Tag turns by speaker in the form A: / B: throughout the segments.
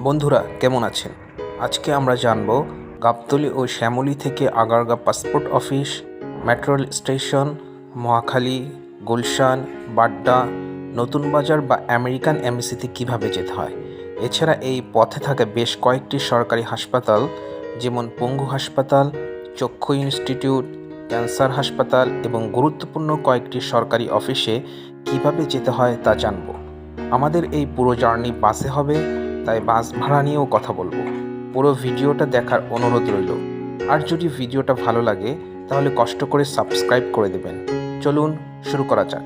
A: বন্ধুরা কেমন আছেন? আজকে আমরা জানব গাবতলী ও শ্যামলী থেকে Agargaon passport office, metro rail station, Mohakhali, Gulshan, Badda, নতুন বাজার বা আমেরিকান এমবিসিতে কীভাবে যেতে হয়। এছাড়া এই পথে থাকা বেশ কয়েকটি সরকারি হাসপাতাল, যেমন পঙ্গু হাসপাতাল, চক্ষু ইনস্টিটিউট, ক্যান্সার হাসপাতাল এবং গুরুত্বপূর্ণ কয়েকটি সরকারি অফিসে কিভাবে যেতে হয় তা জানব। আমাদের এই পুরো জার্নি বাসে হবে, তাই বাস ভাড়া নিয়েও কথা বলবো। পুরো ভিডিওটা দেখার অনুরোধ রইল। আর যদি ভিডিওটা ভালো লাগে তাহলে কষ্ট করে সাবস্ক্রাইব করে দেবেন। চলুন শুরু করা যাক।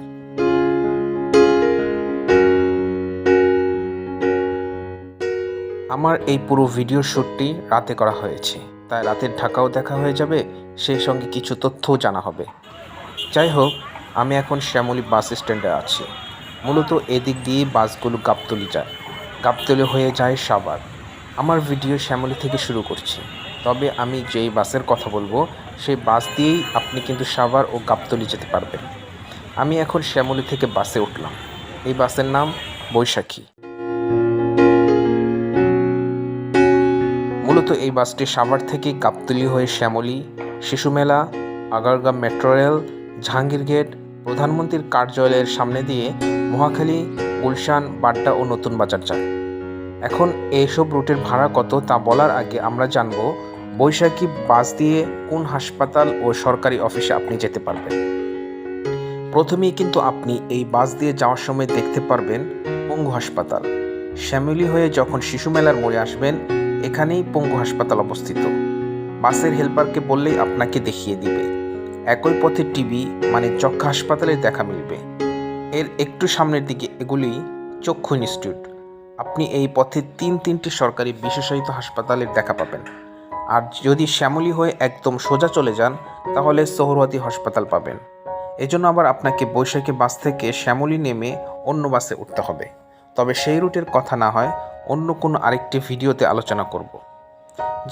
A: আমার এই পুরো ভিডিও শ্যুটটি রাতে করা হয়েছে, তাই রাতের ঢাকাও দেখা হয়ে যাবে, সেই সঙ্গে কিছু তথ্যও জানা হবে। যাই হোক, আমি এখন শ্যামলী বাস স্ট্যান্ডে আছি। মূলত এদিক দিয়েই বাসগুলো গাবতলী যায়, গাবতলী হয়ে যায় সাভার। আমার ভিডিও শ্যামলী থেকে শুরু করছি, তবে আমি যেই বাসের কথা বলবো সেই বাস দিয়েই আপনি কিন্তু সাভার ও গাবতলী যেতে পারবেন। আমি এখন শ্যামলী থেকে বাসে উঠলাম। এই বাসের নাম বৈশাখী। মূলত এই বাসটি সাভার থেকে গাবতলী হয়ে Shyamoli, Shishu Mela, Agargaon metro rail, Jahangir gate, প্রধানমন্ত্রীর কার্যালয়ের সামনে দিয়ে মহাখালী, গুলশান, বাড্ডা ও নতুন বাজার যায়। এখন এইসব রুটের ভাড়া কত তা বলার আগে আমরা জানব বৈশাখী বাস দিয়ে কোন হাসপাতাল ও সরকারি অফিসে আপনি যেতে পারবেন। প্রথমেই কিন্তু আপনি এই বাস দিয়ে যাওয়ার সময় দেখতে পারবেন পঙ্গু হাসপাতাল। শ্যামলী হয়ে যখন শিশু মেলার মোড়ে আসবেন, এখানেই পঙ্গু হাসপাতাল অবস্থিত। বাসের হেল্পারকে বললেই আপনাকে দেখিয়ে দিবে। একই পথে টিবি মানে যক্ষা হাসপাতালের দেখা মিলবে। এর একটু সামনের দিকে এগুলি চক্ষু ইনস্টিটিউট। আপনি এই পথে তিনটি সরকারি বিশেষায়িত হাসপাতালের দেখা পাবেন। আর যদি শ্যামলী হয়ে একদম সোজা চলে যান তাহলে সোহরাওয়ার্দী হাসপাতাল পাবেন। এজন্য আবার আপনাকে বৈশাখী বাস থেকে শ্যামলী নেমে অন্য বাসে উঠতে হবে। তবে সেই রুটের কথা না হয় অন্য কোনো আরেকটি ভিডিওতে আলোচনা করব।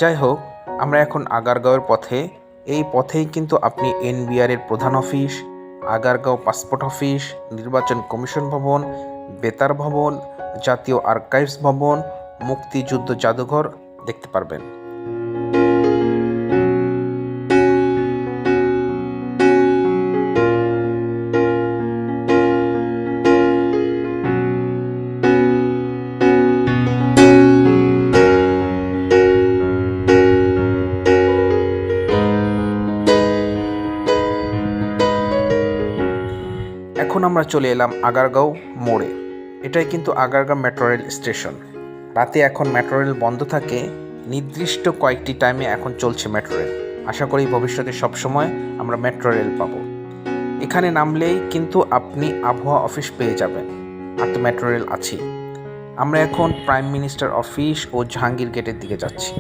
A: যাই হোক, আমরা এখন আগারগাঁওয়ের পথে। এই পথেই কিন্তু আপনি এনবিআর এর প্রধান অফিস, আগারগাঁও পাসপোর্ট অফিস, নির্বাচন কমিশন ভবন, বেতার ভবন, জাতীয় আর্কাইভস ভবন, মুক্তিযুদ্ধ জাদুঘর দেখতে পারবেন। এখন আমরা চলে এলাম আগারগাঁও মোড়ে। এটাই কিন্তু আগারগাঁও মেট্রো রেল স্টেশন। রাতে এখন মেট্রো রেল বন্ধ থাকে, নির্দিষ্ট কয়েকটি টাইমে এখন চলছে মেট্রো রেল। আশা করি ভবিষ্যতে সবসময় আমরা মেট্রো রেল পাবো। এখানে নামলেই কিন্তু আপনি আবহাওয়া অফিস পেয়ে যাবেন, আর তো মেট্রো রেল আছেই। আমরা এখন প্রাইম মিনিস্টার অফিস ও জাহাঙ্গীর গেটের দিকে যাচ্ছি।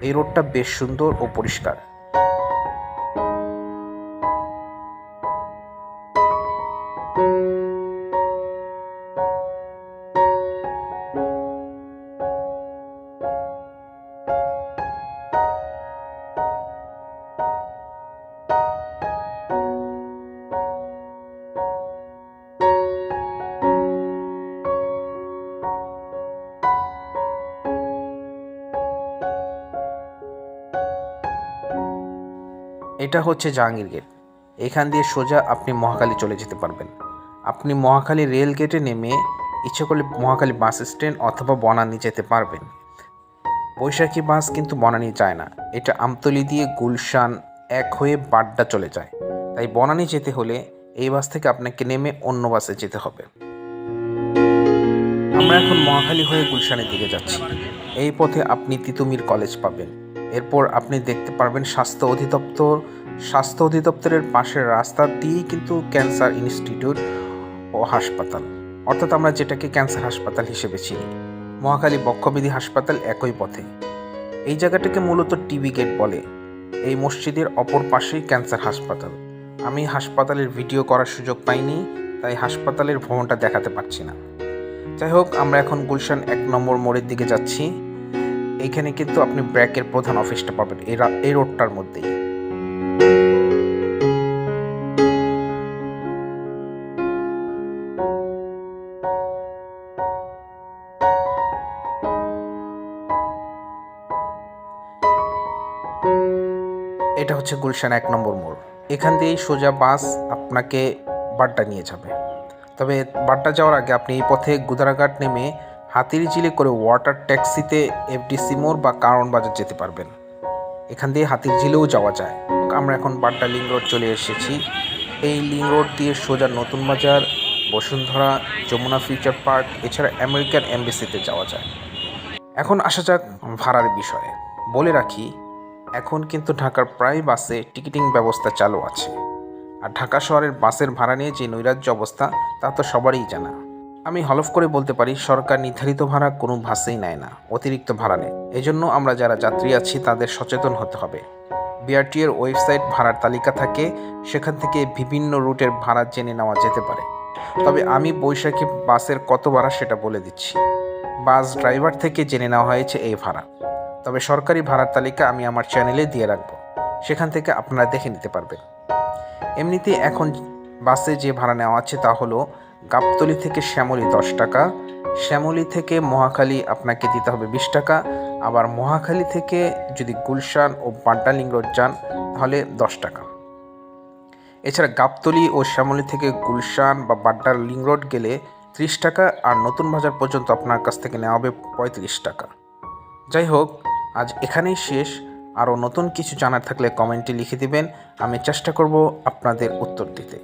A: এই রোডটা বেশ সুন্দর ও পরিষ্কার। এটা হচ্ছে জাহাঙ্গীর গেট। এখান দিয়ে সোজা আপনি মহাখালী চলে যেতে পারবেন। আপনি মহাখালী রেল গেটে নেমে ইচ্ছে করলে মহাখালী বাস স্ট্যান্ড অথবা বনানী যেতে পারবেন। বৈশাখী বাস কিন্তু বনানী যায় না, এটা আমতলী দিয়ে গুলশান এক হয়ে বাড্ডা চলে যায়। তাই বনানী যেতে হলে এই বাস থেকে আপনাকে নেমে অন্য বাসে যেতে হবে। আমরা এখন মহাখালী হয়ে গুলশানের দিকে যাচ্ছি। এই পথে আপনি তিতুমির কলেজ পাবেন। এরপর আপনি দেখতে পারবেন স্বাস্থ্য অধিদপ্তরের পাশের রাস্তা দিয়েই কিন্তু ক্যান্সার ইনস্টিটিউট ও হাসপাতাল, অর্থাৎ আমরা যেটাকে ক্যান্সার হাসপাতাল হিসেবে চিনি। মহাখালী বক্ষবিধি হাসপাতাল একই পথে। এই জায়গাটাকে মূলত টিবি গেট বলে। এই মসজিদের অপর পাশেই ক্যান্সার হাসপাতাল। আমি হাসপাতালের ভিডিও করার সুযোগ পাইনি, তাই হাসপাতালের ভবনটা দেখাতে পারছি না। যাই হোক, আমরা এখন গুলশান 1 নম্বর মোড়ের দিকে যাচ্ছি। এইখানে কিন্তু আপনি ব্র্যাকের প্রধান অফিসটা পাবেন এই রোডটার মধ্যেই। এটা হচ্ছে গুলশান 1 নম্বর মোড়। এখান দিয়েই সোজা বাস আপনাকে বাড্ডা নিয়ে যাবে। তবে বাড্ডা যাওয়ার আগে আপনি এই পথে গুদারাঘাট নেমে হাতিরঝিলে করে ওয়াটার ট্যাক্সিতে এফডিসি মোড় বা কারণ বাজার যেতে পারবেন। এখান দিয়ে হাতিরঝিলেও যাওয়া যায়। আমরা এখন বাড্ডা লিং রোড চলে এসেছি। এই লিং রোড দিয়ে সোজা নতুন বাজার, বসুন্ধরা, যমুনা ফিউচার পার্ক, এছাড়া আমেরিকান এমবেসিতে যাওয়া যায়। এখন আসা যাক ভাড়ার বিষয়ে। বলে রাখি, এখন কিন্তু ঢাকার প্রায় বাসে টিকিটিং ব্যবস্থা চালু আছে। আর ঢাকা শহরের বাসের ভাড়া নিয়ে যে নৈরাজ্য অবস্থা তা তো সবারই জানা। আমি হলফ করে বলতে পারি, সরকার নির্ধারিত ভাড়া কোনো বাসেই নেয় না, অতিরিক্ত ভাড়া নেয়। এজন্য আমরা যারা যাত্রী আছি তাদের সচেতন হতে হবে। বিআরটি এর ওয়েবসাইট ভাড়ার তালিকা থাকে, সেখান থেকে বিভিন্ন রুটের ভাড়া জেনে নেওয়া যেতে পারে। তবে আমি বৈশাখী বাসের কত ভাড়া সেটা বলে দিচ্ছি। বাস ড্রাইভার থেকে জেনে নেওয়া হয়েছে এই ভাড়া। তবে সরকারি ভাড়ার তালিকা আমি আমার চ্যানেলে দিয়ে রাখবো, সেখান থেকে আপনারা দেখে নিতে পারবেন। এমনিতে এখন বাসে যে ভাড়া নেওয়া আছে তা হলো গাবতলী থেকে শ্যামলী 10 টাকা, শ্যামলী থেকে মহাখালী আপনাকে দিতে হবে 20 টাকা, আবার মহাখালী থেকে যদি গুলশান ও বাড্ডা লিং রোড যান তাহলে 10 টাকা। এছাড়া গাবতলী ও শ্যামলী থেকে গুলশান বা বাড্ডা লিং রোড গেলে 30 টাকা, আর নতুন বাজার পর্যন্ত আপনার কাছ থেকে নেওয়া হবে 35 টাকা। যাই হোক, আজ এখানেই শেষ। আরও নতুন কিছু জানার থাকলে কমেন্টে লিখে দিবেন, আমি চেষ্টা করব আপনাদের উত্তর দিতে।